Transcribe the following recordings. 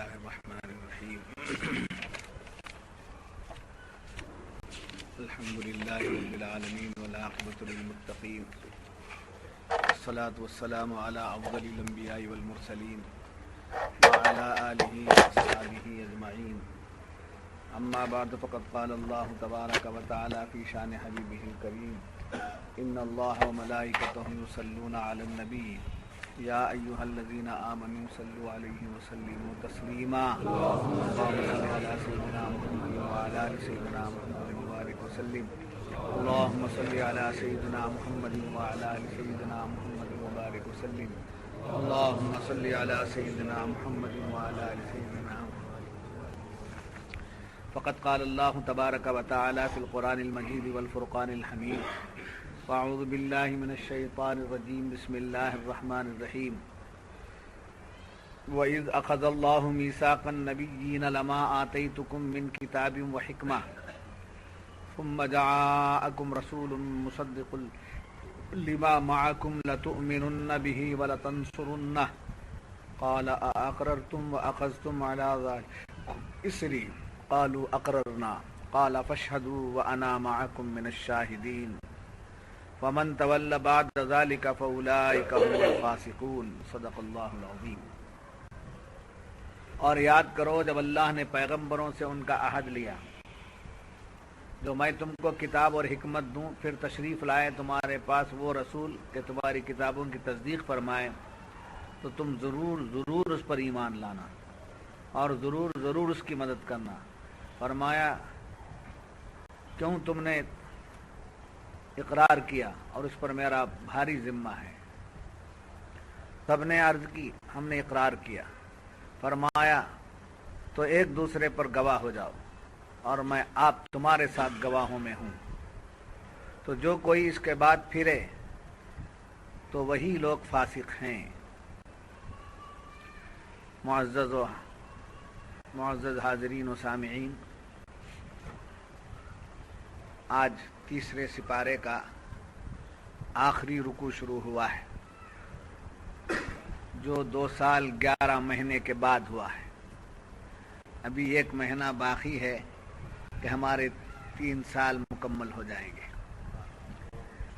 الله الرحمن الرحيم الحمد لله رب العالمين والعاقبة للمتقين والصلاة والسلام على أفضل الأنبياء والمرسلين وعلى آله وأصحابه أجمعين أما بعد فقد قال الله تبارك وتعالى في شأن حبيبه الكريم إن الله وملائكته يصلون على النبي يا أيها الذين آمنوا صلوا عليه وسلموا تسليما اللهم صل على سيدنا محمد وعلى آل سيدنا محمد وبارك وسلم اللهم صل على سيدنا محمد وعلى آل سيدنا محمد وبارك وسلم اللهم صل على سيدنا محمد وعلى آل سيدنا محمد. فقد قال الله تبارك وتعالى في القرآن المجيد والفرقان الحميد فأعوذ بالله من الشيطان الرجيم بسم الله الرحمن الرحيم وإذ أخذ الله ميثاق النبيين لما آتيتكم من كتاب وحكمة ثم جاءكم رسول مصدق لما معكم لتؤمنن به ولتنصرنه قال أأقررتم وأخذتم على ذلك إصري قالوا أقررنا قال فاشهدوا وأنا معكم من الشاهدين ومن تولى بعد ذلك فأولئك هم الفاسقون صدق اللہ العظیم. اور یاد کرو جب اللہ نے پیغمبروں سے ان کا عہد لیا جو میں تم کو کتاب اور حکمت دوں، پھر تشریف لائے تمہارے پاس وہ رسول کہ تمہاری کتابوں کی تصدیق فرمائے، تو تم ضرور اس پر ایمان لانا اور ضرور اس کی مدد کرنا. فرمایا کیوں تم نے اقرار کیا اور اس پر میرا بھاری ذمہ ہے. سب نے عرض کی ہم نے اقرار کیا. فرمایا تو ایک دوسرے پر گواہ ہو جاؤ اور میں آپ تمہارے ساتھ گواہوں میں ہوں. تو جو کوئی اس کے بعد پھرے تو وہی لوگ فاسق ہیں. معزز حاضرین و سامعین، آج تیسرے سپارے کا آخری رکوع شروع ہوا ہے جو 2 سال 11 مہینے کے بعد ہوا ہے. ابھی 1 مہینہ باقی ہے کہ ہمارے 3 سال مکمل ہو جائیں گے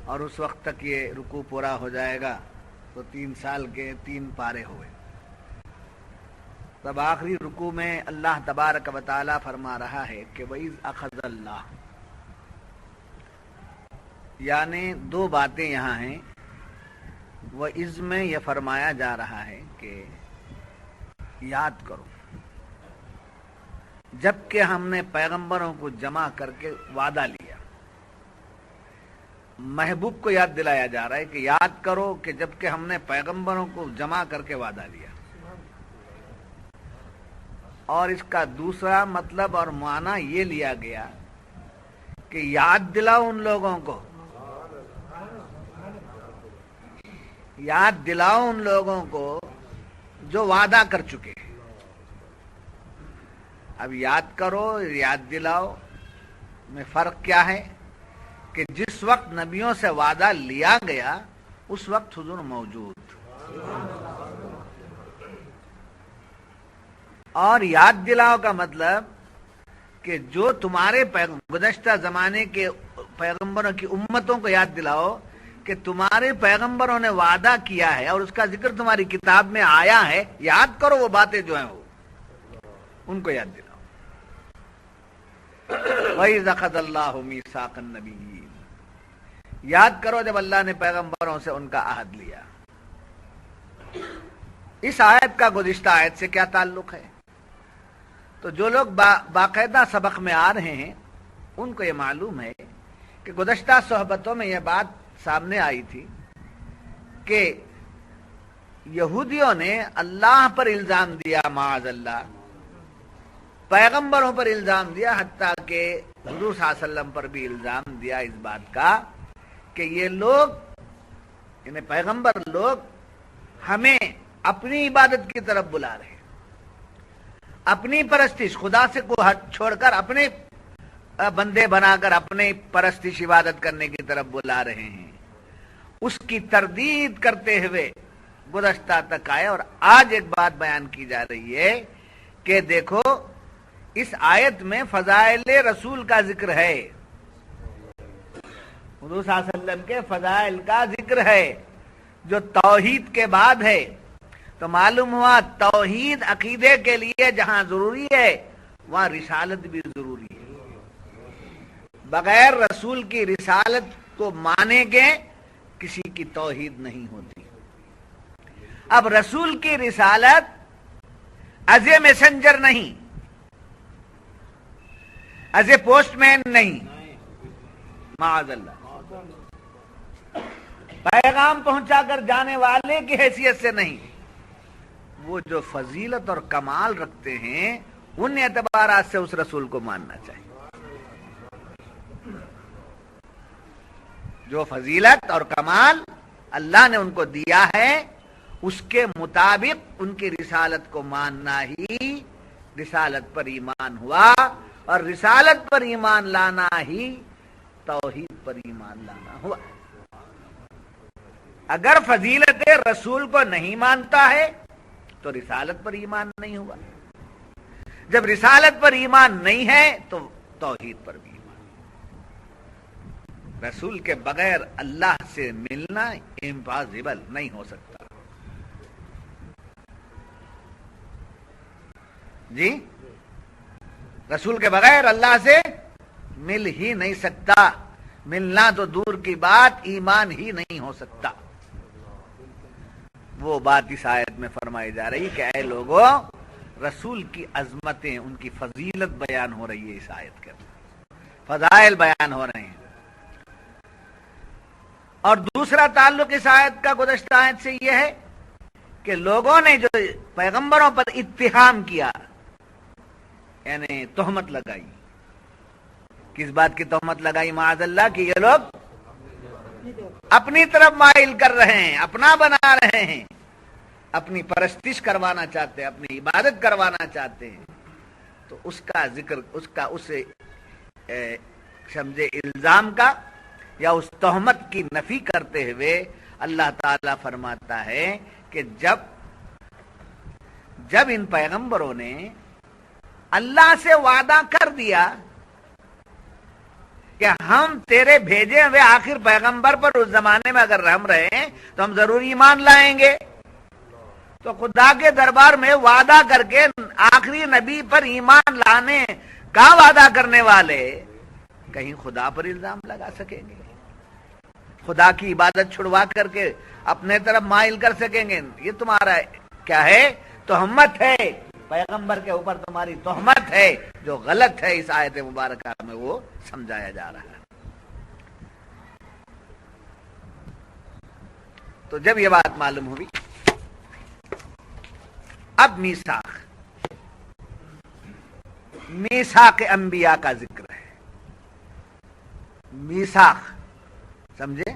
اور اس وقت تک یہ رکوع پورا ہو جائے گا تو 3 سال کے 3 پارے ہوئے. تب آخری رکوع میں اللہ تبارک و تعالی فرما رہا ہے کہ وَإِذْ أَخَذَ اللَّهُ، یعنی 2 باتیں یہاں ہیں. وہ اس میں یہ فرمایا جا رہا ہے کہ یاد کرو جب کہ ہم نے پیغمبروں کو جمع کر کے وعدہ لیا. محبوب کو یاد دلایا جا رہا ہے کہ یاد کرو کہ جب کہ ہم نے پیغمبروں کو جمع کر کے وعدہ لیا. اور اس کا دوسرا مطلب اور معنی یہ لیا گیا کہ یاد دلاؤ ان لوگوں کو، یاد دلاؤ ان لوگوں کو جو وعدہ کر چکے. اب یاد کرو یاد دلاؤ میں فرق کیا ہے کہ جس وقت نبیوں سے وعدہ لیا گیا اس وقت حضور موجود، اور یاد دلاؤ کا مطلب کہ جو تمہارے گزشتہ زمانے کے پیغمبروں کی امتوں کو یاد دلاؤ کہ تمہارے پیغمبروں نے وعدہ کیا ہے اور اس کا ذکر تمہاری کتاب میں آیا ہے. یاد کرو وہ باتیں جو ہیں وہ ان کو یاد دلاؤ. وَإِذْ أَخَذَ اللَّهُ مِيثَاقَ النَّبِيِّينَ، یاد کرو جب اللہ نے پیغمبروں سے ان کا عہد لیا. اس آیت کا گزشتہ آیت سے کیا تعلق ہے؟ تو جو لوگ باقاعدہ سبق میں آ رہے ہیں ان کو یہ معلوم ہے کہ گزشتہ صحبتوں میں یہ بات سامنے آئی تھی کہ یہودیوں نے اللہ پر الزام دیا، معاذ اللہ پیغمبروں پر الزام دیا، حتیٰ کہ حضور صلی اللہ علیہ وسلم پر بھی الزام دیا اس بات کا کہ یہ لوگ یعنی پیغمبر لوگ ہمیں اپنی عبادت کی طرف بلا رہے ہیں، اپنی پرستش خدا سے کو ہٹ چھوڑ کر اپنے بندے بنا کر اپنے پرستش عبادت کرنے کی طرف بلا رہے ہیں. اس کی تردید کرتے ہوئے گزشتہ تک آئے. اور آج ایک بات بیان کی جا رہی ہے کہ دیکھو اس آیت میں فضائل رسول کا ذکر ہے، حضور صلی اللہ علیہ وسلم کے فضائل کا ذکر ہے جو توحید کے بعد ہے، تو معلوم ہوا توحید عقیدے کے لیے جہاں ضروری ہے وہاں رسالت بھی ضروری ہے۔ بغیر رسول کی رسالت کو مانے گے کسی کی توحید نہیں ہوتی۔ اب رسول کی رسالت ایز اے میسنجر نہیں، ایز اے پوسٹ مین نہیں، معاذ اللہ، پیغام پہنچا کر جانے والے کی حیثیت سے نہیں، وہ جو فضیلت اور کمال رکھتے ہیں ان اعتبارات سے اس رسول کو ماننا چاہیے۔ جو فضیلت اور کمال اللہ نے ان کو دیا ہے اس کے مطابق ان کی رسالت کو ماننا ہی رسالت پر ایمان ہوا، اور رسالت پر ایمان لانا ہی توحید پر ایمان لانا ہوا۔ اگر فضیلت رسول کو نہیں مانتا ہے تو رسالت پر ایمان نہیں ہوا، جب رسالت پر ایمان نہیں ہے تو توحید پر بھی ایمان۔ رسول کے بغیر اللہ سے ملنا امپاسبل نہیں ہو سکتا۔ جی، رسول کے بغیر اللہ سے مل ہی نہیں سکتا، ملنا تو دور کی بات، ایمان ہی نہیں ہو سکتا۔ وہ بات اس آیت میں فرمائی جا رہی کہ اے لوگوں، رسول کی عظمتیں، ان کی فضیلت بیان ہو رہی ہے، اس آیت کے اندر فضائل بیان ہو رہے ہیں۔ اور دوسرا تعلق اس آیت کا گزشتہ آیت سے یہ ہے کہ لوگوں نے جو پیغمبروں پر اتہام کیا، یعنی تہمت لگائی، کس بات کی تہمت لگائی؟ معاذ اللہ کہ یہ لوگ اپنی طرف مائل کر رہے ہیں، اپنا بنا رہے ہیں، اپنی پرستش کروانا چاہتے ہیں، اپنی عبادت کروانا چاہتے ہیں، تو اس کا ذکر، اس سمجھے الزام کا یا اس تہمت کی نفی کرتے ہوئے اللہ تعالیٰ فرماتا ہے کہ جب ان پیغمبروں نے اللہ سے وعدہ کر دیا کہ ہم تیرے بھیجے ہوئے آخر پیغمبر پر اس زمانے میں اگر ہم رہیں تو ہم ضرور ایمان لائیں گے، تو خدا کے دربار میں وعدہ کر کے آخری نبی پر ایمان لانے کا وعدہ کرنے والے کہیں خدا پر الزام لگا سکیں گے؟ خدا کی عبادت چھڑوا کر کے اپنے طرف مائل کر سکیں گے؟ یہ تمہارا کیا ہے؟ تہمت ہے، پیغمبر کے اوپر تمہاری تہمت ہے جو غلط ہے۔ اس آیت مبارکہ میں وہ سمجھایا جا رہا ہے۔ تو جب یہ بات معلوم ہوئی، اب میثاق انبیاء کا ذکر ہے۔ میثاق سمجھے؟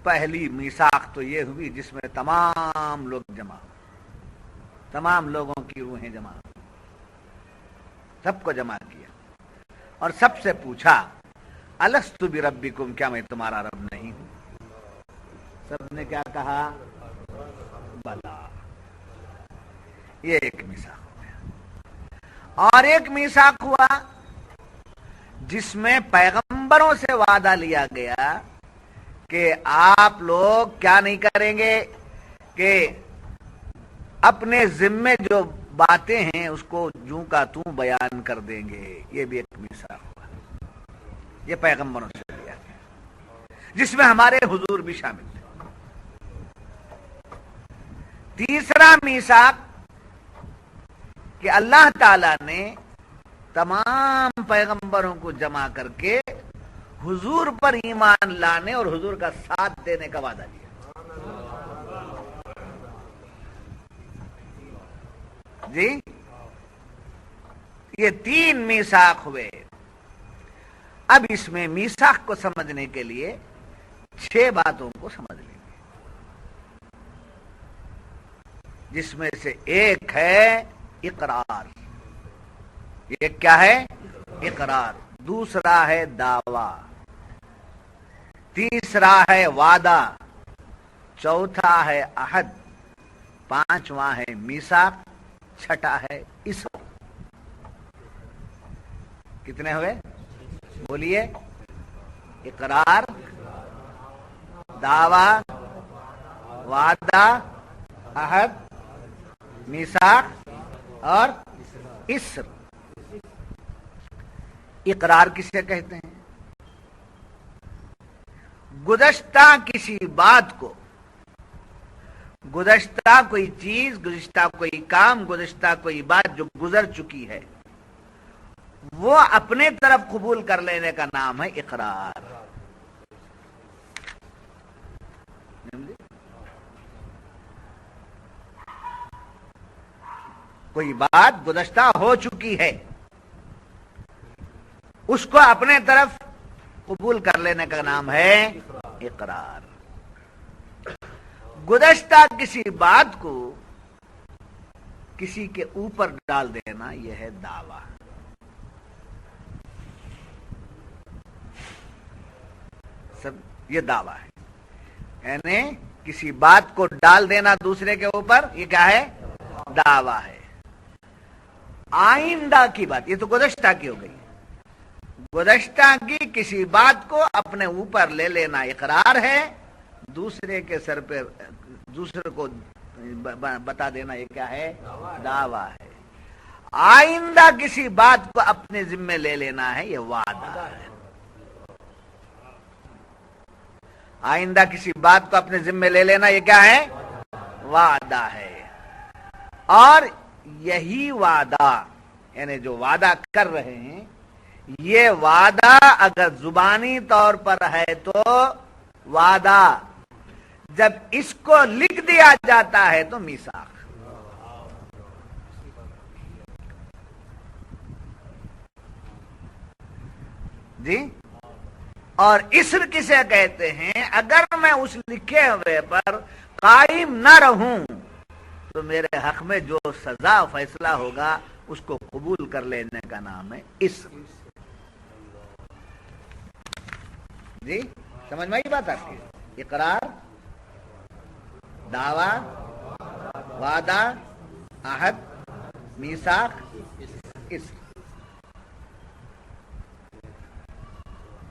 پہلی میثاق تو یہ ہوئی جس میں تمام لوگ جمع، تمام لوگوں کی روحیں جمع، سب کو جمع کیا اور سب سے پوچھا الست بربکم، کیا میں تمہارا رب نہیں ہوں؟ سب نے کیا کہا؟ بلا۔ یہ ایک میثاق ہو گیا۔ اور ایک میثاق ہوا جس میں پیغمبروں سے وعدہ لیا گیا کہ آپ لوگ کیا نہیں کریں گے کہ اپنے ذمے جو باتیں ہیں اس کو جوں کا توں بیان کر دیں گے۔ یہ بھی ایک میثاق ہوا، یہ پیغمبروں سے لیا گیا، جس میں ہمارے حضور بھی شامل تھے۔ تیسرا میثاق کہ اللہ تعالی نے تمام پیغمبروں کو جمع کر کے حضور پر ایمان لانے اور حضور کا ساتھ دینے کا وعدہ دیا۔ جی، یہ تین میثاق ہوئے۔ اب اس میں میثاق کو سمجھنے کے لیے 6 باتوں کو سمجھ لیں گے، جس میں سے ایک ہے اقرار۔ یہ کیا ہے؟ اقرار۔ دوسرا ہے دعویٰ، تیسرا ہے وعدہ، چوتھا ہے عہد، پانچواں ہے میثاق، چھٹا ہے اسر. کتنے ہوئے بولیے؟ اقرار، دعویٰ، وعدہ، عہد، میثاق اور اسر. اقرار کسے کہتے ہیں؟ گزشتہ کسی بات کو، گزشتہ کوئی چیز، گزشتہ کوئی کام، گزشتہ کوئی بات جو گزر چکی ہے، وہ اپنے طرف قبول کر لینے کا نام ہے اقرار. کوئی بات گزشتہ ہو چکی ہے، اس کو اپنے طرف قبول کر لینے کا نام ہے اقرار. گزشتہ کسی بات کو کسی کے اوپر ڈال دینا یہ ہے دعویٰ. سب یہ دعویٰ ہے، یعنی کسی بات کو ڈال دینا دوسرے کے اوپر، یہ کیا ہے؟ دعویٰ ہے. آئندہ کی بات، یہ تو گزشتہ کی ہو گئی. گزشتہ کی کسی بات کو اپنے اوپر لے لینا اقرار ہے، دوسرے کے سر پہ دوسرے کو بتا دینا یہ کیا ہے؟ دعویٰ ہے. آئندہ کسی بات کو اپنے ذمے لے لینا ہے، یہ وعدہ ہے. آئندہ کسی بات کو اپنے ذمے لے لینا یہ کیا ہے؟ وعدہ ہے. اور یہی وعدہ، یعنی جو وعدہ کر رہے ہیں، یہ وعدہ اگر زبانی طور پر ہے تو وعدہ، جب اس کو لکھ دیا جاتا ہے تو میثاق. جی. اور اسر کسے کہتے ہیں؟ اگر میں اس لکھے ہوئے پر قائم نہ رہوں تو میرے حق میں جو سزا فیصلہ ہوگا اس کو قبول کر لینے کا نام ہے اسر. جی سمجھ میں آئی بات آپ کی؟ اقرار، دعویٰ، وعدہ، عہد، میثاق، اسر.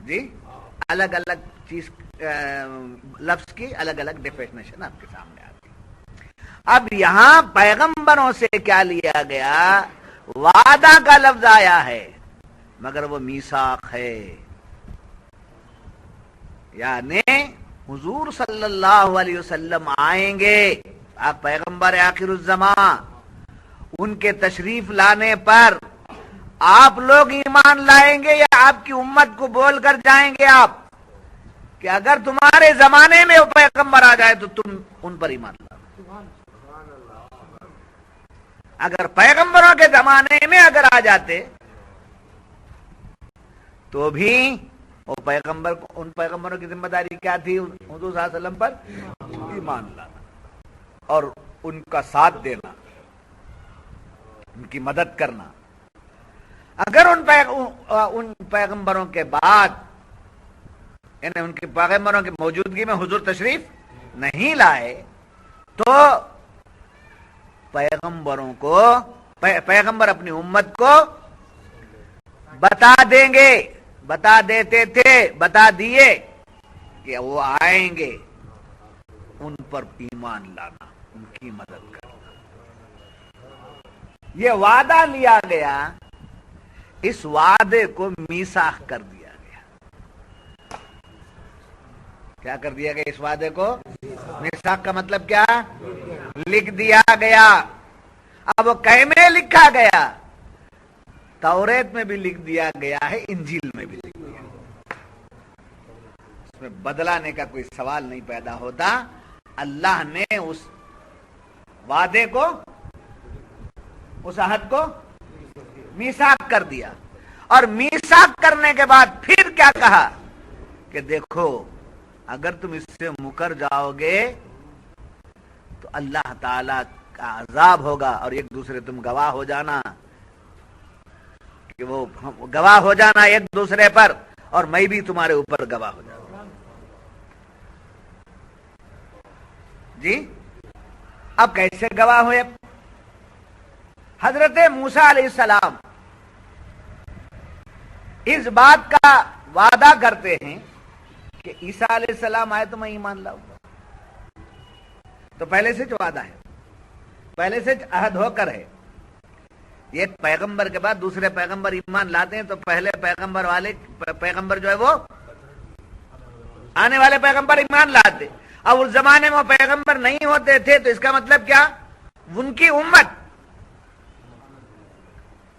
جی الگ الگ چیز لفظ کی الگ الگ ڈیفینیشن آپ کے سامنے آتی. اب یہاں پیغمبروں سے کیا لیا گیا؟ وعدہ کا لفظ آیا ہے مگر وہ میثاق ہے، یعنی حضور صلی اللہ علیہ وسلم آئیں گے، آپ پیغمبر آخر الزمان، ان کے تشریف لانے پر آپ لوگ ایمان لائیں گے یا آپ کی امت کو بول کر جائیں گے آپ کہ اگر تمہارے زمانے میں وہ پیغمبر آ جائے تو تم ان پر ایمان لاؤ؟ اگر پیغمبروں کے زمانے میں اگر آ جاتے تو بھی وہ پیغمبر، ان پیغمبروں کی ذمہ داری کیا تھی؟ حضور صلی اللہ علیہ وسلم پر ایمان لانا اور ان کا ساتھ دینا، ان کی مدد کرنا. اگر ان پیغمبروں کے بعد، یعنی ان کے پیغمبروں کی موجودگی میں حضور تشریف نہیں لائے تو پیغمبروں کو، پیغمبر اپنی امت کو بتا دیں گے، بتا دیتے تھے، بتا دیے کہ وہ آئیں گے، ان پر ایمان لانا، ان کی مدد کرنا. یہ وعدہ لیا گیا، اس وعدے کو میثاق کر دیا گیا. کیا کر دیا گیا اس وعدے کو؟ میثاق کا مطلب کیا؟ لکھ دیا گیا. اب وہ کہیں میں لکھا گیا؟ توریت میں بھی لکھ دیا گیا ہے، انجیل میں بھی لکھ دیا. اس میں بدلانے کا کوئی سوال نہیں پیدا ہوتا. اللہ نے اس وعدے کو، اس عہد کو میثاق کر دیا. اور میثاق کرنے کے بعد پھر کیا کہا کہ دیکھو اگر تم اس سے مکر جاؤ گے تو اللہ تعالی کا عذاب ہوگا، اور ایک دوسرے تم گواہ ہو جانا، کہ وہ گواہ ہو جانا ایک دوسرے پر، اور میں بھی تمہارے اوپر گواہ ہو جاؤں. جی اب کیسے گواہ ہوئے؟ حضرت موسیٰ علیہ السلام اس بات کا وعدہ کرتے ہیں کہ عیسیٰ علیہ السلام آئے تو میں ایمان لاؤں گا. تو پہلے سے جو وعدہ ہے، پہلے سے عہد ہو کر ہے. ایک پیغمبر کے بعد دوسرے پیغمبر ایمان لاتے ہیں تو پہلے پیغمبر جو ہے وہ آنے والے پیغمبر ایمان لاتے. اب اس زمانے میں وہ پیغمبر نہیں ہوتے تھے تو اس کا مطلب کیا؟ ان کی امت،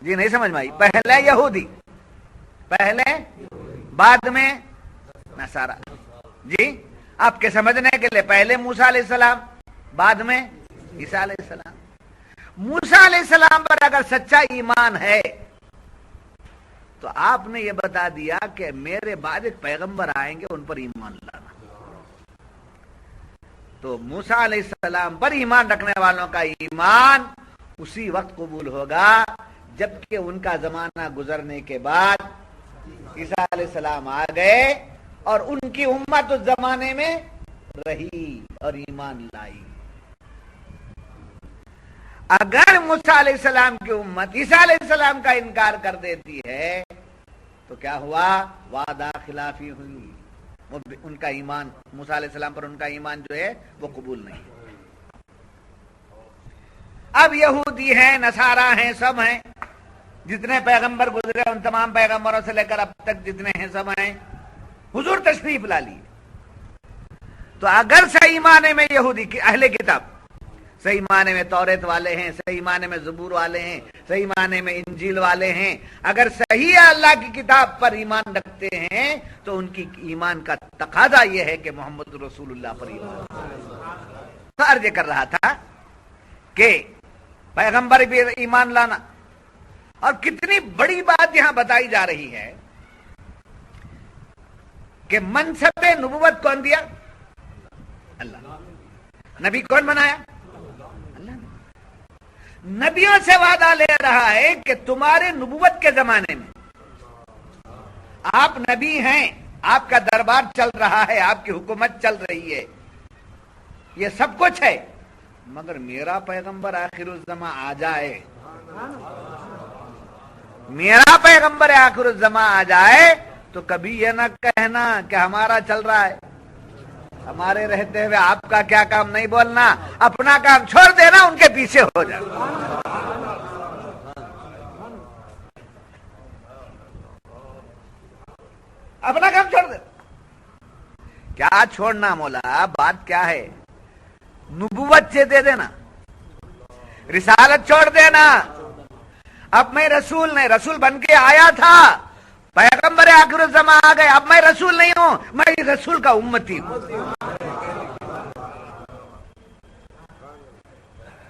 جی نہیں سمجھ میں آئی، پہلے یہودی، پہلے بعد میں نصارا. جی آپ کے سمجھنے کے لیے پہلے موسیٰ علیہ السلام بعد میں عیسیٰ علیہ السلام. موسیٰ علیہ السلام پر اگر سچا ایمان ہے تو آپ نے یہ بتا دیا کہ میرے بعد ایک پیغمبر آئیں گے، ان پر ایمان لانا. تو موسیٰ علیہ السلام پر ایمان رکھنے والوں کا ایمان اسی وقت قبول ہوگا جبکہ ان کا زمانہ گزرنے کے بعد عیسیٰ علیہ السلام آ گئے اور ان کی امت اس زمانے میں رہی اور ایمان لائی. اگر موسیٰ علیہ السلام کی امت عیسیٰ علیہ السلام کا انکار کر دیتی ہے تو کیا ہوا؟ وعدہ خلافی ہوئی. ان کا ایمان، موسیٰ علیہ السلام پر ان کا ایمان جو ہے وہ قبول نہیں. اب یہودی ہیں، نصارا ہیں، سب ہیں، جتنے پیغمبر گزرے ان تمام پیغمبروں سے لے کر اب تک جتنے ہیں سب ہیں، حضور تشریف لا لیے. تو اگر صحیح معنی میں یہودی کی اہل کتاب، صحیح معنی میں توریت والے ہیں، صحیح معنی میں زبور والے ہیں، صحیح معنی میں انجیل والے ہیں، اگر صحیح اللہ کی کتاب پر ایمان رکھتے ہیں تو ان کی ایمان کا تقاضا یہ ہے کہ محمد رسول اللہ پر ایمان. تو عرض کر رہا تھا کہ پیغمبر بھی ایمان لانا، اور کتنی بڑی بات یہاں بتائی جا رہی ہے کہ منصب نبوت کون دیا؟ اللہ. نبی کون بنایا؟ اللہ. نبیوں سے وعدہ لے رہا ہے کہ تمہارے نبوت کے زمانے میں آپ نبی ہیں، آپ کا دربار چل رہا ہے، آپ کی حکومت چل رہی ہے، یہ سب کچھ ہے، مگر میرا پیغمبر آخر الزمان آ جائے، میرا پیغمبر آخر الزمان آ جائے تو کبھی یہ نہ کہنا کہ ہمارا چل رہا ہے، ہمارے رہتے ہوئے آپ کا کیا کام، نہیں بولنا، اپنا کام چھوڑ دینا، ان کے پیچھے ہو جانا. اپنا کام چھوڑ دینا. کیا چھوڑنا مولا؟ بات کیا ہے؟ نبوت سے دے دینا، رسالت چھوڑ دینا. اب میں رسول نہیں، رسول بن کے آیا تھا، پیغمبر آخر الزمان آ گئے، اب میں رسول نہیں ہوں، میں رسول کا امتی ہوں.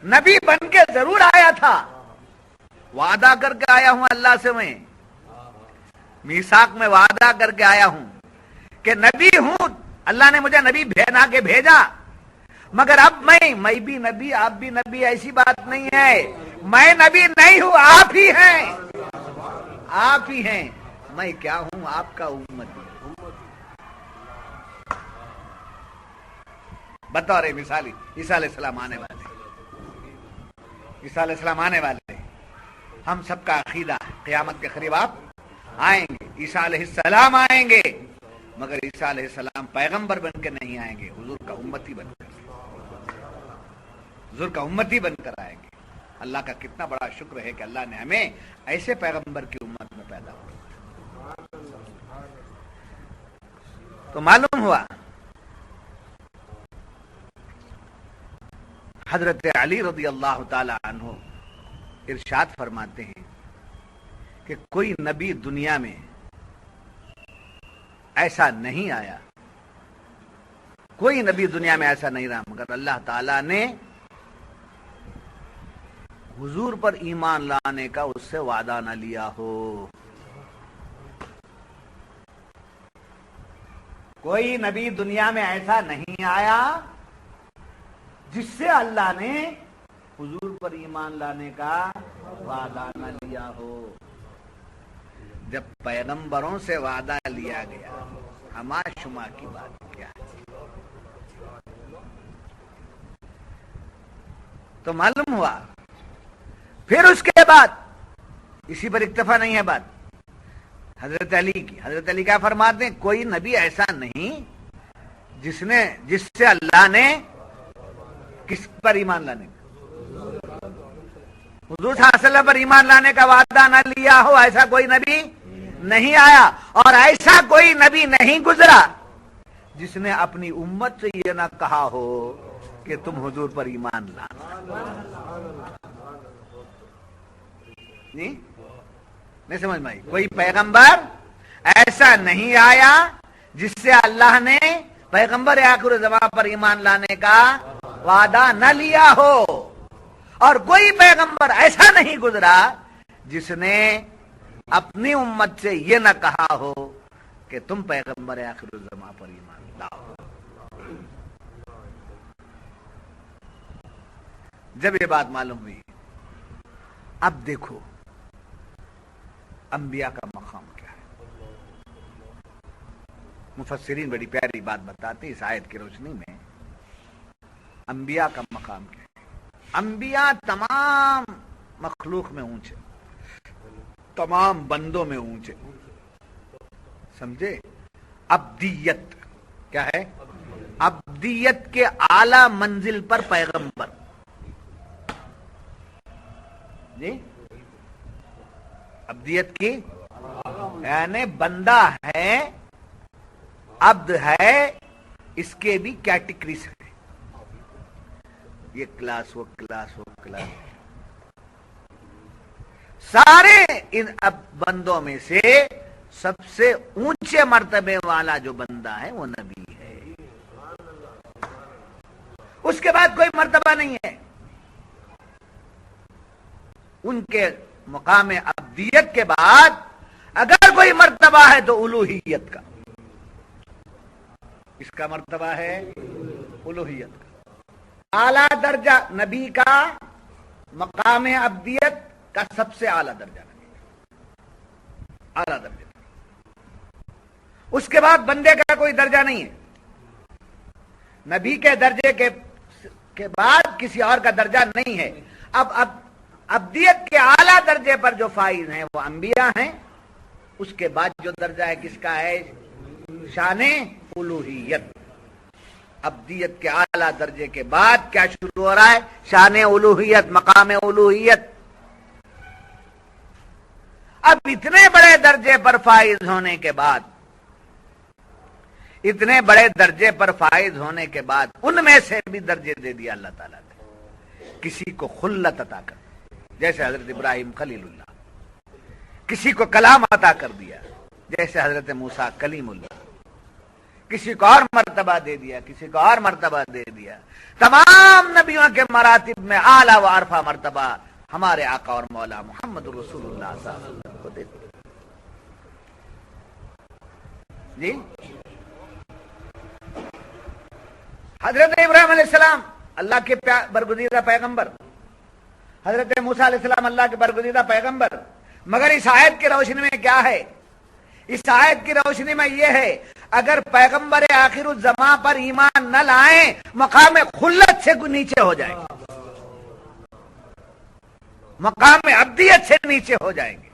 نبی بن کے ضرور آیا تھا، وعدہ کر کے آیا ہوں اللہ سے، میں میثاق میں وعدہ کر کے آیا ہوں کہ نبی ہوں، اللہ نے مجھے نبی بنا کے بھیجا، مگر اب میں بھی نبی، آپ بھی نبی، ایسی بات نہیں ہے. میں نبی نہیں ہوں، آپ ہی ہیں، آپ ہی ہیں. میں کیا ہوں؟ آپ کا امتی. بطور مثالی عیسیٰ علیہ السلام آنے والے، عیسیٰ علیہ السلام آنے والے. ہم سب کا عقیدہ قیامت کے قریب آپ آئیں گے، عیسیٰ علیہ السلام آئیں گے، مگر عیسیٰ علیہ السلام پیغمبر بن کے نہیں آئیں گے، حضور کا امتی بن کر، حضور کا امتی بن کر آئیں گے. اللہ کا کتنا بڑا شکر ہے کہ اللہ نے ہمیں ایسے پیغمبر کی امت میں پیدا کیا. تو معلوم ہوا حضرت علی رضی اللہ تعالی عنہ ارشاد فرماتے ہیں کہ کوئی نبی دنیا میں ایسا نہیں آیا، کوئی نبی دنیا میں ایسا نہیں رہا، مگر اللہ تعالی نے حضور پر ایمان لانے کا اس سے وعدہ نہ لیا ہو. کوئی نبی دنیا میں ایسا نہیں آیا جس سے اللہ نے حضور پر ایمان لانے کا وعدہ نہ لیا ہو. جب پیغمبروں سے وعدہ لیا گیا، ہما شما کی بات کیا ہے؟ تو معلوم ہوا پھر اس کے بعد اسی پر اکتفا نہیں ہے بات حضرت علی کی. حضرت علی کیا فرماتے ہیں؟ کوئی نبی ایسا نہیں جس سے اللہ نے کس پر ایمان لانے کا، حضور صلی اللہ علیہ وسلم پر ایمان لانے کا وعدہ نہ لیا ہو. ایسا کوئی نبی نہیں آیا، اور ایسا کوئی نبی نہیں گزرا جس نے اپنی امت سے یہ نہ کہا ہو کہ تم حضور پر ایمان لانا. نہیں سمجھ میں آئی؟ کوئی پیغمبر ایسا نہیں آیا جس سے اللہ نے پیغمبر آخر زمان پر ایمان لانے کا وعدہ نہ لیا ہو، اور کوئی پیغمبر ایسا نہیں گزرا جس نے اپنی امت سے یہ نہ کہا ہو کہ تم پیغمبر آخر زمان پر ایمان لاؤ. جب یہ بات معلوم ہوئی، اب دیکھو انبیاء کا مقام کیا ہے. مفسرین بڑی پیاری بات بتاتے ہیں اس آیت کی روشنی میں. انبیاء کا مقام کیا ہے؟ انبیاء تمام مخلوق میں اونچے، تمام بندوں میں اونچے، سمجھے؟ ابدیت کیا ہے؟ ابدیت کے اعلی منزل پر پیغمبر. جی ابدیت کی یعنی بندہ ہے، عبد ہے، اس کے بھی کیٹیگریز ہے، یہ کلاس وہ کلاس وہ کلاس. سارے ان بندوں میں سے سب سے اونچے مرتبے والا جو بندہ ہے وہ نبی ہے. اس کے بعد کوئی مرتبہ نہیں ہے. ان کے مقام ابدیت کے بعد اگر کوئی مرتبہ ہے تو الوہیت کا. اس کا مرتبہ ہے الوہیت کا. اعلیٰ درجہ نبی کا، مقام ابدیت کا سب سے اعلیٰ درجہ نبی کا، اعلیٰ درجہ. اس کے بعد بندے کا کوئی درجہ نہیں ہے. نبی کے درجے کے بعد کسی اور کا درجہ نہیں ہے. اب ابدیت کے اعلیٰ درجے پر جو فائز ہیں وہ انبیاء ہیں. اس کے بعد جو درجہ ہے کس کا ہے؟ شان الوہیت. ابدیت کے اعلیٰ درجے کے بعد کیا شروع ہو رہا ہے؟ شان الوہیت، مقام الوہیت. اب اتنے بڑے درجے پر فائز ہونے کے بعد، اتنے بڑے درجے پر فائز ہونے کے بعد ان میں سے بھی درجے دے دیا اللہ تعالیٰ نے. کسی کو خلت عطا کر، جیسے حضرت ابراہیم خلیل اللہ. کسی کو کلام عطا کر دیا جیسے حضرت موسیٰ کلیم اللہ. کسی کو اور مرتبہ دے دیا، کسی کو اور مرتبہ دے دیا. تمام نبیوں کے مراتب میں اعلیٰ و عرفہ مرتبہ ہمارے آقا اور مولا محمد رسول اللہ صلی اللہ علیہ وسلم کو دے دیا. جی حضرت ابراہیم علیہ السلام اللہ کے برگزیدہ پیغمبر، حضرت موسیٰ علیہ السلام اللہ کے برگزیدہ پیغمبر. مگر اس آیت کی روشنی میں کیا ہے؟ اس آیت کی روشنی میں یہ ہے اگر پیغمبر آخر الزمان پر ایمان نہ لائیں مقام خلت سے نیچے ہو جائیں گے، مقام ابدیت سے نیچے ہو جائیں گے.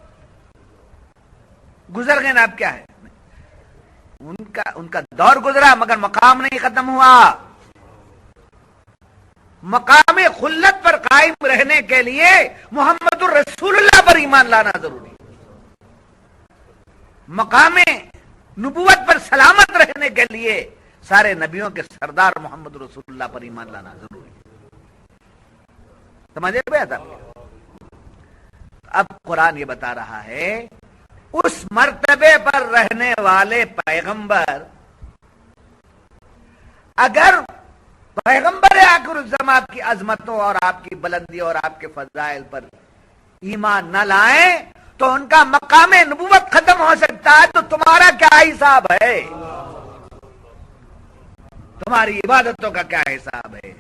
گزر گئے نا. اب کیا ہے؟ ان کا دور گزرا مگر مقام نہیں ختم ہوا. مقام خلت پر قائم رہنے کے لیے محمد الرسول اللہ پر ایمان لانا ضروری ہے. مقام نبوت پر سلامت رہنے کے لیے سارے نبیوں کے سردار محمد رسول اللہ پر ایمان لانا ضروری ہے. سمجھے بھائی تھا؟ اب قرآن یہ بتا رہا ہے اس مرتبے پر رہنے والے پیغمبر اگر پیغمبر آخر الزمان کی عظمتوں اور آپ کی بلندی اور آپ کے فضائل پر ایمان نہ لائیں تو ان کا مقام نبوت ختم ہو سکتا ہے. تو تمہارا کیا حساب ہے؟ تمہاری عبادتوں کا کیا حساب ہے؟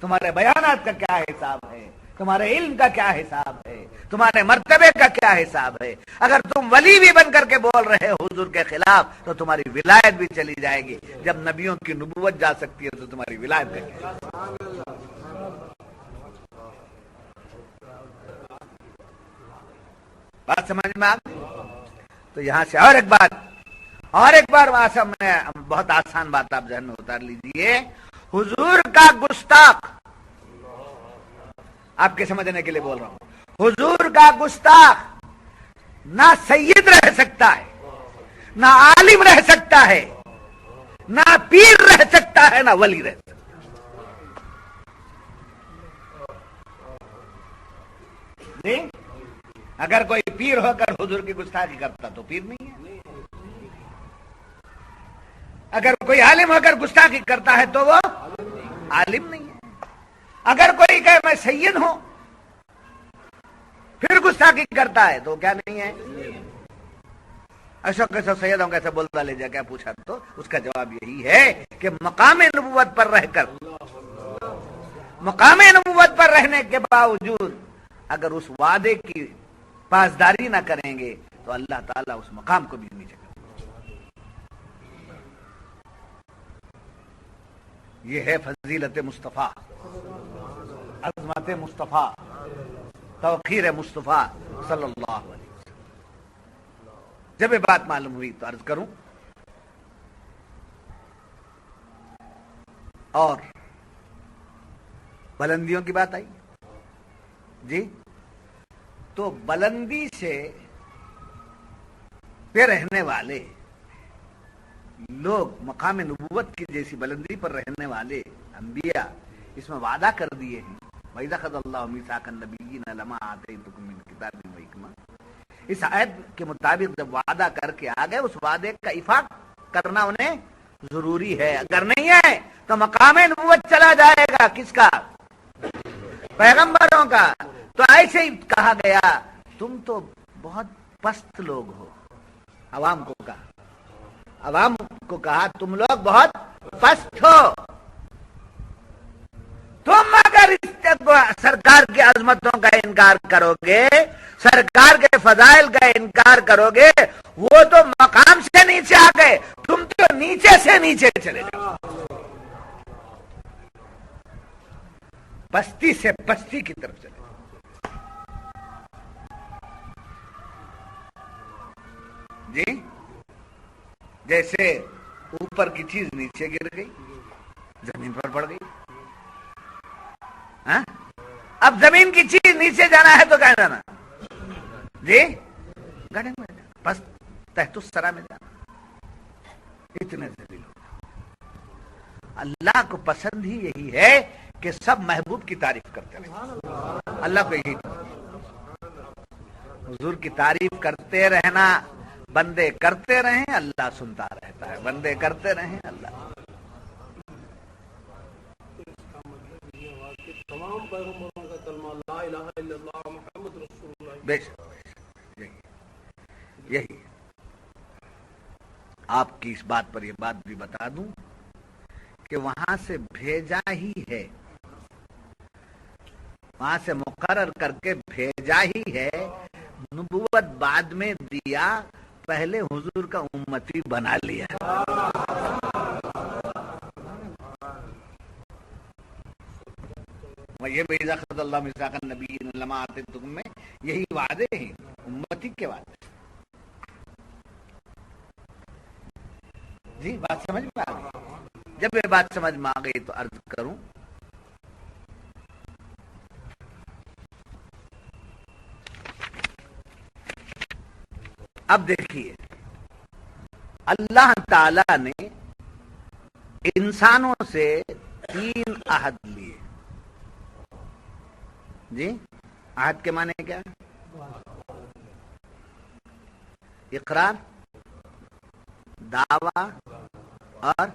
تمہارے بیانات کا کیا حساب ہے؟ تمہارے علم کا کیا حساب ہے؟ تمہارے مرتبے کا کیا حساب ہے؟ اگر تم ولی بھی بن کر کے بول رہے ہو حضور کے خلاف تو تمہاری ولایت بھی چلی جائے گی. جب نبیوں کی نبوت جا سکتی ہے تو تمہاری ولایت کا کیا؟ بات سمجھ میں آ گئی؟ تو یہاں سے اور ایک بار وہاں میں بہت آسان بات آپ ذہن میں اتار لیجئے. حضور کا گستاخ، آپ کے سمجھنے کے لیے بول رہا ہوں، حضور کا گستاخ نہ سید رہ سکتا ہے، نہ عالم رہ سکتا ہے، نہ پیر رہ سکتا ہے، نہ ولی رہ سکتا ہے. جی اگر کوئی پیر ہو کر حضور کی گستاخی کرتا تو پیر نہیں ہے، اگر کوئی عالم ہو کر گستاخی کرتا ہے تو وہ عالم نہیں ہے. اگر کوئی کہے میں سید ہوں پھر گستاخی کرتا ہے تو کیا نہیں ہے؟ ایسا کیسا سید ہوں کیسے بولتا لے جا، کیا پوچھا تو اس کا جواب یہی ہے کہ مقام نبوت پر رہ کر، مقام نبوت پر رہنے کے باوجود اگر اس وعدے کی پاسداری نہ کریں گے تو اللہ تعالیٰ اس مقام کو بھی نیچے کرے. یہ ہے فضیلت مصطفیٰ، عظمت مصطفیٰ، توقیر مصطفیٰ صلی اللہ علیہ وسلم. جب یہ بات معلوم ہوئی تو عرض کروں اور بلندیوں کی بات آئی. جی تو بلندی سے پہ رہنے والے لوگ، مقام نبوت کی جیسی بلندی پر رہنے والے انبیاء اس میں وعدہ کر دیے ہیں. وَإِذَا أَخَذَ اللَّهُ مِيثَاقَ النَّبِيِّينَ لَمَا آتَيْتُكُم مِّن كِتَابٍ وَحِكْمَةٍ. اس آیت کے مطابق جب وعدہ کر کے آ گئے اس وعدے کا ایفاق کرنا انہیں ضروری ہے. اگر نہیں ہے تو مقام نبوت چلا جائے گا کس کا؟ پیغمبروں کا. تو ایسے ہی کہا گیا تم تو بہت پست لوگ ہو. عوام کو کہا تم لوگ بہت پست ہو. تم اگر سرکار کی عظمتوں کا انکار کرو گے، سرکار کے فضائل کا انکار کرو گے، وہ تو مقام سے نیچے آ گئے، تم تو نیچے سے نیچے چلے جاؤ. پستی سے پستی کی طرف چلے. جی جیسے اوپر کی چیز نیچے گر گئی، زمین پر پڑ گئی. اب زمین کی چیز نیچے جانا ہے تو کہاں جانا؟ جی گڑھے میں جانا، بس تحت الثری میں جانا. اتنے ذلیل ہو. اللہ کو پسند ہی یہی ہے کہ سب محبوب کی تعریف کرتے رہیں. اللہ کو یہی حضور کی تعریف کرتے رہنا. بندے کرتے رہیں اللہ سنتا رہتا ہے، بندے کرتے رہیں اللہ. تمام پیغمبروں کا کلمہ لا الہ الا اللہ محمد رسول اللہ. بے شک یہی آپ کی اس بات پر یہ بات بھی بتا دوں کہ وہاں سے بھیجا ہی ہے، وہاں سے مقرر کر کے بھیجا ہی ہے. نبوت بعد میں دیا، پہلے حضور کا امتی بنا لیا. یہ وَإِذَا أَخَذَ اللَّهُ مِيثَاقَ النَّبِيِّينَ لَمَا آتَيْتُكُم میں یہی وعدے ہیں امتی کے وعدے. جی بات سمجھ میں آ گئی؟ جب یہ بات سمجھ میں آ گئی تو عرض کروں اب دیکھیے اللہ تعالی نے انسانوں سے 3 عہد لیے. جی عہد کے معنی کیا؟ اقرار، دعویٰ اور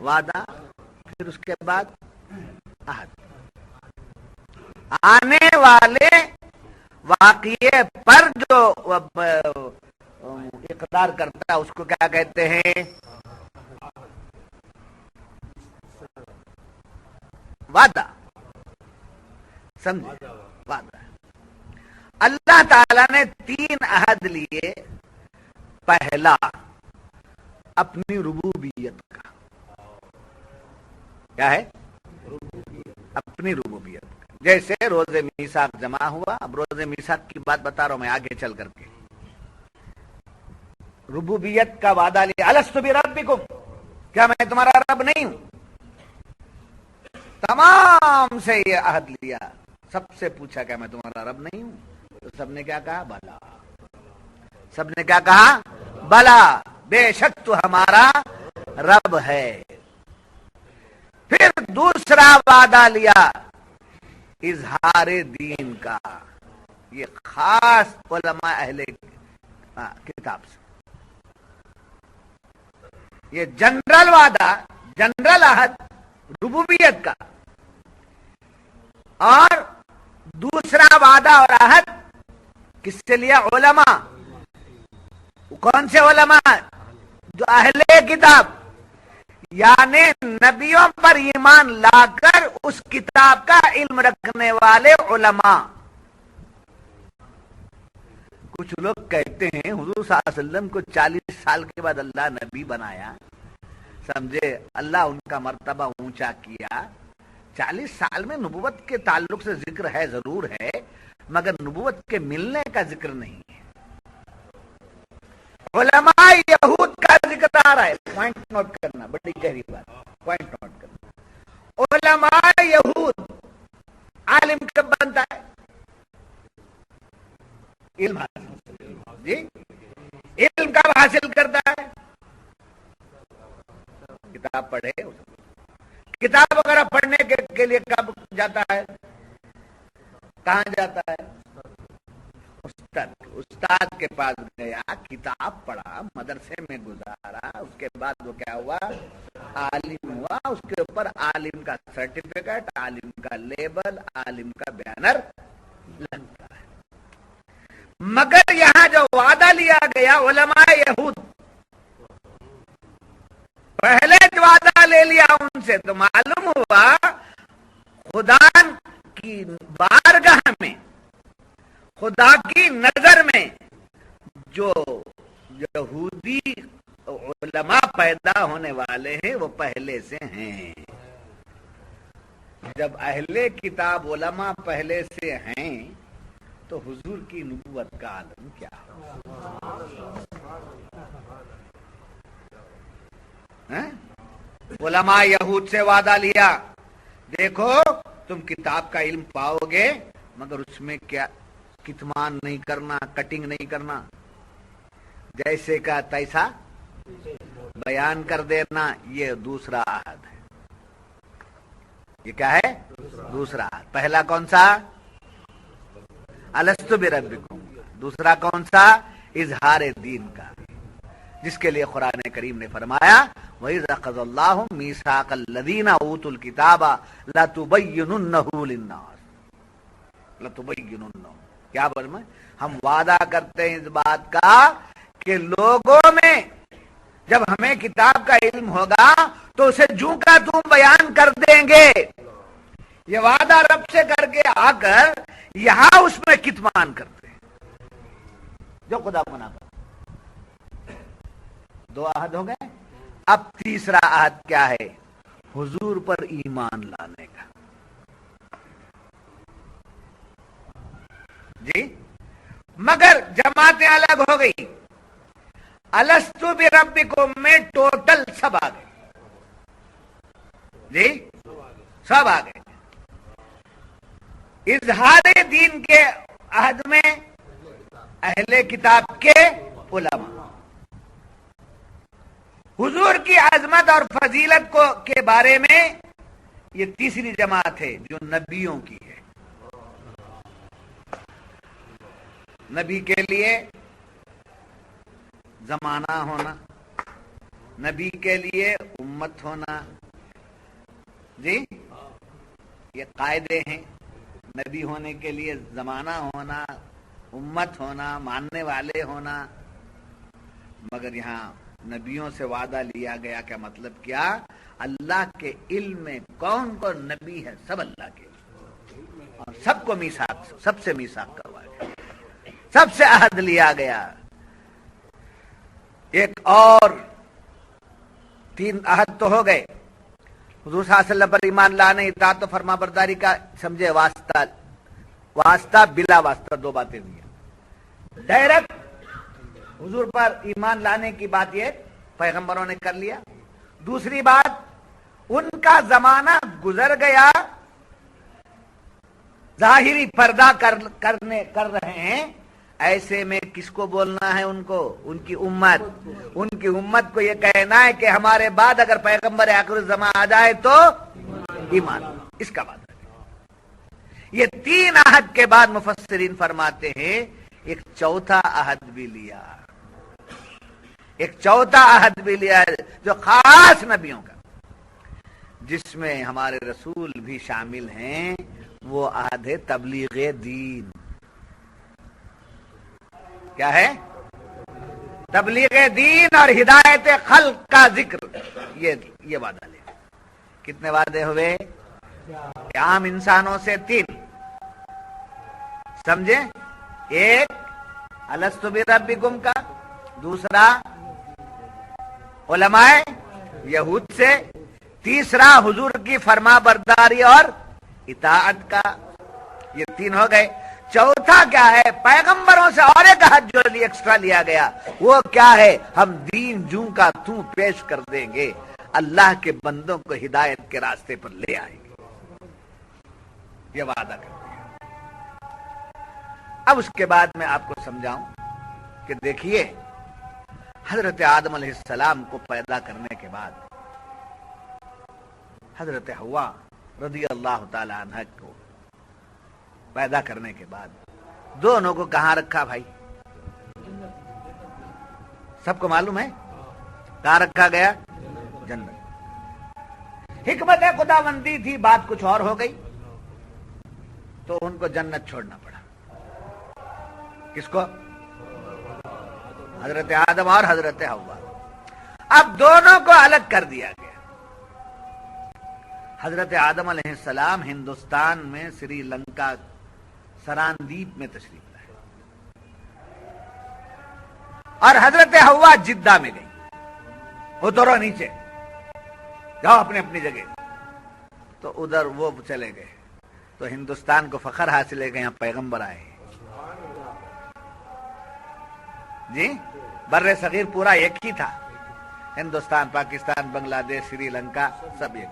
وعدہ، پھر اس کے بعد عہد. آنے والے واقعے پر جو اقرار کرتا ہے اس کو کیا کہتے ہیں؟ وعدہ. سمجھے؟ وعدہ. اللہ تعالی نے 3 عہد لیے. پہلا اپنی ربوبیت کا. کیا ہے؟ اپنی ربوبیت کا. جیسے روز میثاق جمع ہوا. اب روز میثاق کی بات بتا رہا ہوں میں آگے چل کر کے. ربوبیت کا وعدہ لیا. الست بربکم، کیا میں تمہارا رب نہیں ہوں؟ تمام سے یہ عہد لیا. سب سے پوچھا کیا میں تمہارا رب نہیں ہوں؟ تو سب نے کیا کہا؟ بلا. سب نے کیا کہا؟ بلا، بے شک تو ہمارا رب ہے. پھر دوسرا وعدہ لیا اظہار دین کا. یہ خاص علماء اہل کتاب سے. یہ جنرل وعدہ، جنرل عہد ربوبیت کا، اور دوسرا وعدہ اور عہد کس سے لیا؟ علماء. کون سے علماء؟ جو اہل کتاب، یعنی نبیوں پر ایمان لا کر اس کتاب کا علم رکھنے والے علماء. کچھ لوگ کہتے ہیں حضور صلی اللہ علیہ وسلم کو 40 سال کے بعد اللہ نبی بنایا، سمجھے، اللہ ان کا مرتبہ اونچا کیا. 40 سال میں نبوت کے تعلق سے ذکر ہے، ضرور ہے، مگر نبوت کے ملنے کا ذکر نہیں ہے. علماء یہود کا ذکر آ رہا ہے. پوائنٹ نوٹ کرنا، بڑی گہری بات، پوائنٹ نوٹ کرنا. علماء یہود عالم کب بنتا ہے؟ علم حاصل، جی، علم کب حاصل کرتا ہے؟ کتاب پڑھے. کتاب وغیرہ پڑھنے کے لیے کب جاتا ہے؟ کہاں جاتا ہے؟ استاد کے پاس گیا، کتاب پڑھا، مدرسے میں گزارا، اس کے بعد وہ کیا ہوا؟ عالم ہوا. اس کے اوپر عالم کا سرٹیفکیٹ، عالم کا لیبل، عالم کا بینر لگتا ہے. مگر یہاں جو وعدہ لیا گیا علماء یہود، پہلے جو وعدہ لے لیا ان سے، تو معلوم ہوا خدا کی بارگاہ میں، خدا کی نظر میں جو یہودی علماء پیدا ہونے والے ہیں وہ پہلے سے ہیں. جب اہل کتاب علماء پہلے سے ہیں تو حضور کی نبوت کا عالم کیا ہے؟ علماء یہود سے وعدہ لیا، دیکھو تم کتاب کا علم پاؤ گے، مگر اس میں کیا کتمان نہیں کرنا، کٹنگ نہیں کرنا، جیسے کا تیسا بیان کر دینا. یہ دوسرا عہد ہے. یہ کیا ہے؟ دوسرا عہد. پہلا کون سا؟ الست بربکم. دوسرا کون سا؟ اظہار دین کا، جس کے لیے قرآن کریم نے فرمایا وَإِذْ أَخَذَ اللَّهُ مِيثَاقَ الَّذِينَ أُوتُوا الْكِتَابَ لَتُبَيِّنُنَّهُ لِلنَّاسِ لَتُبَيِّنُنَّهُ. کیا فرمائے؟ ہم وعدہ کرتے ہیں اس بات کا کہ لوگوں میں جب ہمیں کتاب کا علم ہوگا تو اسے جوں کا توں بیان کر دیں گے. یہ وعدہ رب سے کر کے آ کر یہاں اس میں کتمان کرتے ہیں جو خدا منع کر. دو عہد ہو گئے. اب تیسرا عہد کیا ہے؟ حضور پر ایمان لانے کا. جی، مگر جماعتیں الگ ہو گئی. الست بربکم میں ٹوٹل سب آ گئے. جی، سب آ گئے. اظہار دین کے عہد میں اہل کتاب کے علماء. حضور کی عظمت اور فضیلت کو کے بارے میں یہ تیسری جماعت ہے جو نبیوں کی ہے. نبی کے لیے زمانہ ہونا، نبی کے لیے امت ہونا، جی یہ قاعدے ہیں. نبی ہونے کے لیے زمانہ ہونا، امت ہونا، ماننے والے ہونا. مگر یہاں نبیوں سے وعدہ لیا گیا، کیا مطلب کیا؟ اللہ کے علم میں کون کون نبی ہے سب اللہ کے، اور سب کو میثاق، سب سے میثاق کروایا گیا، سب سے عہد لیا گیا. ایک اور 3 عہد تو ہو گئے. حضور صلی اللہ علیہ وسلم پر ایمان لانے، اطاعت و فرما برداری کا سمجھے واسطہ بلا واسطہ دو باتیں ہوئی ہیں۔ ڈائریکٹ حضور پر ایمان لانے کی بات یہ پیغمبروں نے کر لیا، دوسری بات ان کا زمانہ گزر گیا، ظاہری پردہ کر رہے ہیں، ایسے میں کس کو بولنا ہے؟ ان کو، ان کی امت کو یہ کہنا ہے کہ ہمارے بعد اگر پیغمبر آخر الزمان آ جائے تو ایمان، اس کا بات ہے۔ یہ تین عہد کے بعد مفسرین فرماتے ہیں ایک چوتھا عہد بھی لیا، ایک چوتھا عہد بھی لیا جو خاص نبیوں کا، جس میں ہمارے رسول بھی شامل ہیں، وہ عہد ہے تبلیغ دین۔ کیا ہے؟ تبلیغ دین اور ہدایت خلق کا ذکر، یہ وعدہ لے۔ کتنے وعدے ہوئے؟ عام انسانوں سے تین، سمجھے؟ ایک الست بربکم کا، دوسرا علماء یہود سے، تیسرا حضور کی فرما برداری اور اطاعت کا، یہ تین ہو گئے۔ چوتھا کیا ہے؟ پیغمبروں سے اور ایک عہد جو ایکسٹرا لیا گیا، وہ کیا ہے؟ ہم دین جوں کا توں پیش کر دیں گے، اللہ کے بندوں کو ہدایت کے راستے پر لے آئیں گے، یہ وعدہ کرتے ہیں۔ اب اس کے بعد میں آپ کو سمجھاؤں کہ دیکھیے، حضرت آدم علیہ السلام کو پیدا کرنے کے بعد حضرت حوا رضی اللہ تعالی عنہ کو پیدا کرنے کے بعد دونوں کو کہاں رکھا بھائی؟ سب کو معلوم ہے کہاں رکھا گیا؟ جنت۔ حکمت خداوندی تھی، بات کچھ اور ہو گئی تو ان کو جنت چھوڑنا پڑا۔ کس کو؟ حضرت آدم اور حضرت حوا۔ اب دونوں کو الگ کر دیا گیا۔ حضرت آدم علیہ السلام ہندوستان میں سری لنکا سراندیپ میں تشریف لائے، اور حضرت حوا جدہ میں گئی۔ اترو نیچے، جاؤ اپنے اپنی جگہ۔ تو ادھر وہ چلے گئے، تو ہندوستان کو فخر حاصل ہے کہ یہاں پیغمبر آئے۔ جی، بر صغیر پورا ایک ہی تھا، ہندوستان، پاکستان، بنگلہ دیش، سری لنکا، سب ایک۔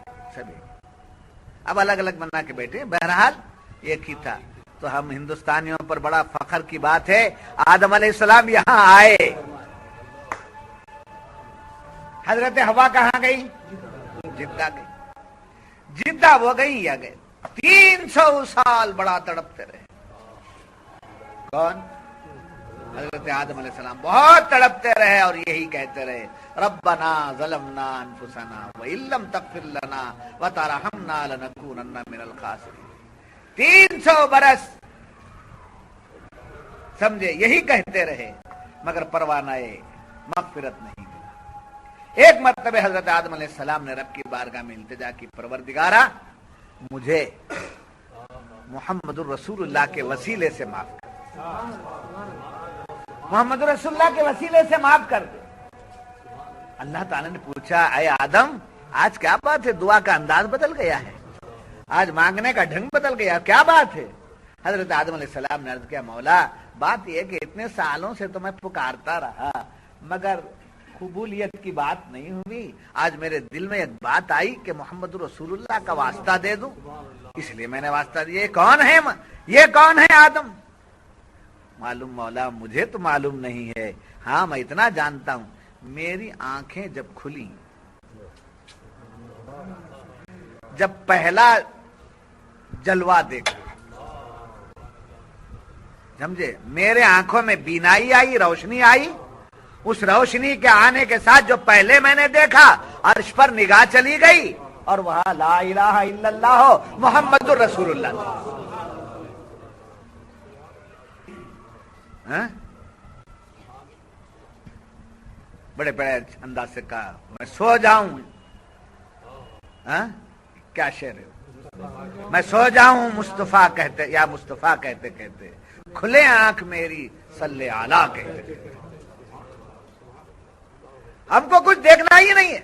اب الگ الگ بنا کے بیٹھے، بہرحال ایک ہی تھا۔ تو ہم ہندوستانیوں پر بڑا فخر کی بات ہے، آدم علیہ السلام یہاں آئے۔ حضرت حوا کہاں گئی؟ جدہ گئی۔ جدہ وہ گئی یا گئے؟ 300 سال بڑا تڑپتے رہے۔ کون؟ حضرت آدم علیہ السلام بہت تڑپتے رہے اور یہی کہتے رہے، ربنا ظلمنا انفسنا وان لم تغفر لنا وترحمنا لنکونن من الخاسرین۔ 300 برس سمجھے یہی کہتے رہے، مگر پروانہ مغفرت نہیں ملا۔ ایک مرتبہ حضرت آدم علیہ السلام نے رب کی بارگاہ میں التجا کی، پروردگارا مجھے محمد الرسول اللہ کے وسیلے سے معاف کر، محمد رسول اللہ کے وسیلے سے معاف کر دے۔ اللہ تعالیٰ نے پوچھا، اے آدم آج کیا بات ہے؟ دعا کا انداز بدل گیا ہے، آج مانگنے کا ڈھنگ بدل گیا، کیا بات ہے؟ حضرت آدم علیہ السلام نے عرض کیا، مولا بات یہ کہ اتنے سالوں سے تو میں پکارتا رہا مگر قبولیت کی بات نہیں ہوئی، آج میرے دل میں ایک بات آئی کہ محمد رسول اللہ کا واسطہ دے دوں، اس لیے میں نے واسطہ دیا۔ یہ کون ہے؟ یہ کون ہے آدم؟ معلوم مولا مجھے تو معلوم نہیں ہے، ہاں میں اتنا جانتا ہوں، میری آنکھیں جب کھلی، جب پہلا جلوہ دیکھا، سمجھے، میرے آنکھوں میں بینائی آئی، روشنی آئی، اس روشنی کے آنے کے ساتھ جو پہلے میں نے دیکھا، عرش پر نگاہ چلی گئی اور وہاں لا الہ الا اللہ محمد الرسول اللہ۔ بڑے بڑے انداز سے کہا، میں سو جاؤں، کیا شعر ہے، میں سو جاؤں مصطفیٰ کہتے یا مصطفیٰ کہتے کہتے، کھلے آنکھ میری صلی اعلیٰ کہتے کہتے۔ ہم کو کچھ دیکھنا ہی نہیں ہے،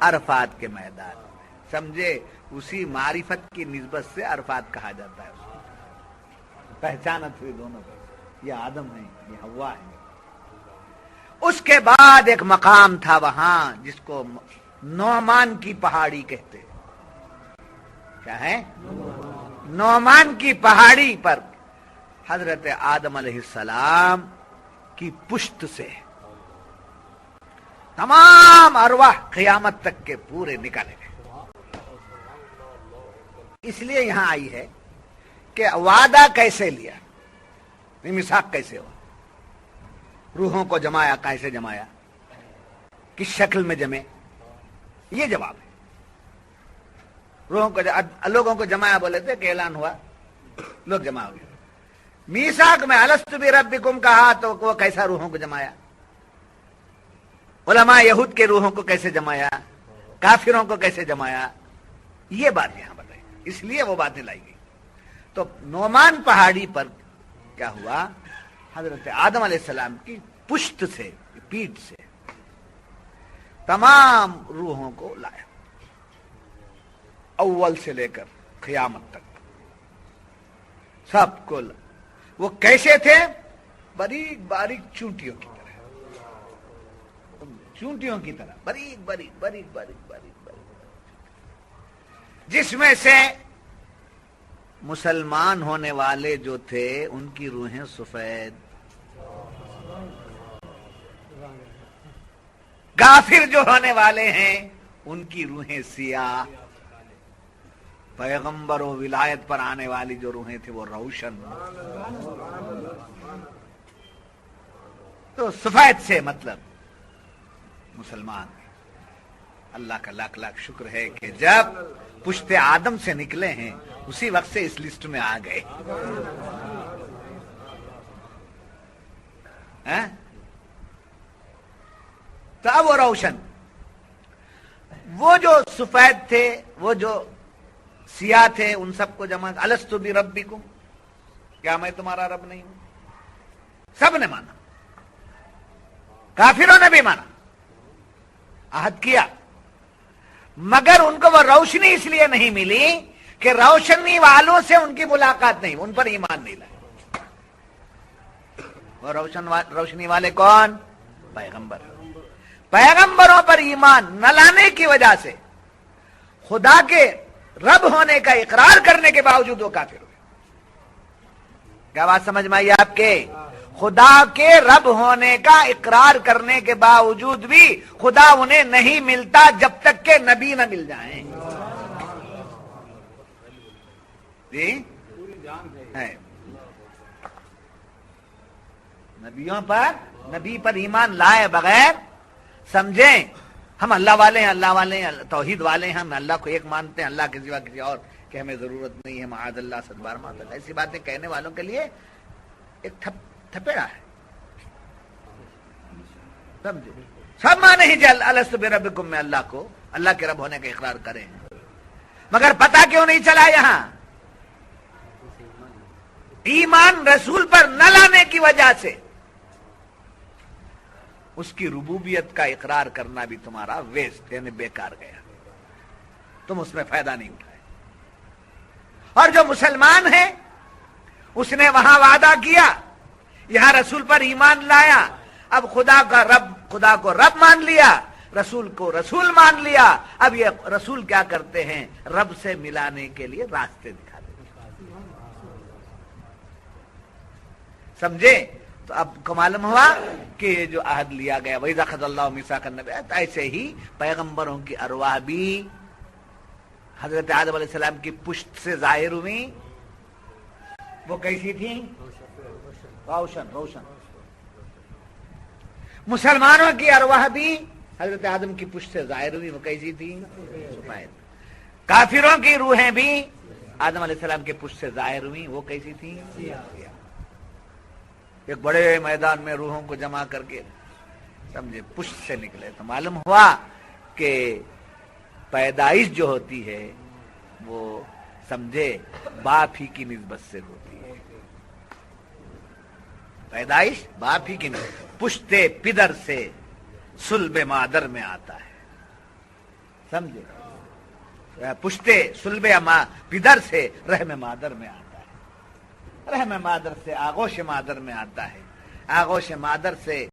عرفات کے میدان میں، سمجھے؟ اسی معرفت کی نسبت سے عرفات کہا جاتا ہے اس کو، پہچانت ہوئی دونوں کو، یہ آدم ہے یہ حوا ہے۔ اس کے بعد ایک مقام تھا وہاں جس کو نعمان کی پہاڑی کہتے، کیا ہے؟ نعمان کی پہاڑی پر حضرت آدم علیہ السلام کی پشت سے تمام ارواح قیامت تک کے پورے نکالے گئے۔ اس لیے یہاں آئی ہے کہ وعدہ کیسے لیا، میثاق کیسے ہوا، روحوں کو جمایا، کیسے جمایا، کس شکل میں جمے، یہ جواب ہے۔ روحوں کو لوگوں کو جمایا بولے تھے کہ اعلان ہوا، لوگ جمع ہو گئے۔ میثاق میں الست بربکم کہا تو وہ کیسا روحوں کو جمایا، علماء یہود کے روحوں کو کیسے جمایا، کافروں کو کیسے جمایا، یہ بات یہاں بتائی، اس لیے وہ باتیں لائی گئی۔ تو نعمان پہاڑی پر کیا ہوا، حضرت آدم علیہ السلام کی پشت سے، پیٹھ سے تمام روحوں کو لایا، اول سے لے کر قیامت تک سب کو۔ وہ کیسے تھے؟ باریک باریک چونٹیوں کی طرح، چونٹیوں کی طرح باریک باریک باریک باریک باریک باریک، جس میں سے مسلمان ہونے والے جو تھے ان کی روحیں سفید، کافر جو ہونے والے ہیں ان کی روحیں سیاہ، پیغمبر و ولایت پر آنے والی جو روحیں تھیں وہ روشن۔ تو سفید سے مطلب مسلمان۔ اللہ کا لاکھ لاکھ شکر ہے کہ جب پشت آدم سے نکلے ہیں اسی وقت سے اس لسٹ میں آ گئے۔ تو اب وہ روشن، وہ جو سفید تھے، وہ جو سیاہ تھے، ان سب کو جمع، الست بربکم، کیا میں تمہارا رب نہیں ہوں؟ سب نے مانا، کافروں نے بھی مانا، عہد کیا، مگر ان کو وہ روشنی اس لیے نہیں ملی کہ روشنی والوں سے ان کی ملاقات نہیں، ان پر ایمان نہیں لائے۔ وہ روشنی والے کون؟ پیغمبر۔ پیغمبروں پر ایمان نہ لانے کی وجہ سے خدا کے رب ہونے کا اقرار کرنے کے باوجود وہ کافر ہوئے۔ کیا بات سمجھ میں آئی آپ کے؟ خدا کے رب ہونے کا اقرار کرنے کے باوجود بھی خدا انہیں نہیں ملتا جب تک کہ نبی نہ مل جائیں۔ جی نبیوں پر، نبی پر ایمان لائے بغیر سمجھیں ہم اللہ والے ہیں، اللہ والے ہیں، توحید والے ہیں، ہم اللہ کو ایک مانتے ہیں، اللہ کے سوا کسی اور کہ ہمیں ضرورت نہیں ہے، معاذ اللہ، صد بار معاذ اللہ، ایسی باتیں کہنے والوں کے لیے ایک تھپیڑا ہے۔ سمجھے؟ سب مانے ہی جل الست بربکم میں اللہ کو، اللہ کے رب ہونے کا اقرار کریں، مگر پتہ کیوں نہیں چلا یہاں؟ ایمان رسول پر نہ لانے کی وجہ سے اس کی ربوبیت کا اقرار کرنا بھی تمہارا ویسٹ، یعنی بیکار گیا، تم اس میں فائدہ نہیں اٹھائے۔ اور جو مسلمان ہے اس نے وہاں وعدہ کیا، یہاں رسول پر ایمان لایا، اب خدا کو رب مان لیا، رسول کو رسول مان لیا، اب یہ رسول کیا کرتے ہیں؟ رب سے ملانے کے لیے راستے دکھاتے ہیں۔ سمجھے؟ تو اب کو معلوم ہوا کہ جو عہد لیا گیا وَإِذَا أَخَذَ اللَّهُ مِيثَاقَ النَّبِيِّينَ، ایسے ہی پیغمبروں کی ارواح بھی حضرت آدم علیہ السلام کی پشت سے ظاہر ہوئی۔ وہ کیسی تھی؟ روشن روشن۔ مسلمانوں کی ارواح بھی حضرت آدم کی پشت سے ظاہر ہوئی، وہ کیسی تھی؟ سفید۔ کافروں کی روحیں بھی آدم علیہ السلام کے پشت سے ظاہر ہوئی، وہ کیسی تھی؟ سیاہ۔ ایک بڑے میدان میں روحوں کو جمع کر کے سمجھے پشت سے نکلے، تو معلوم ہوا کہ پیدائش جو ہوتی ہے وہ سمجھے باپ ہی کی نسبت سے ہوتی ہے۔ پیدائش باپ ہی کی نسبت، پشت پدر سے صلب مادر میں آتا ہے۔ سمجھے؟ پشتے صلب پدر سے رحم مادر میں آتا ہے، رحم مادر سے آغوش مادر میں آتا ہے، آغوش مادر سے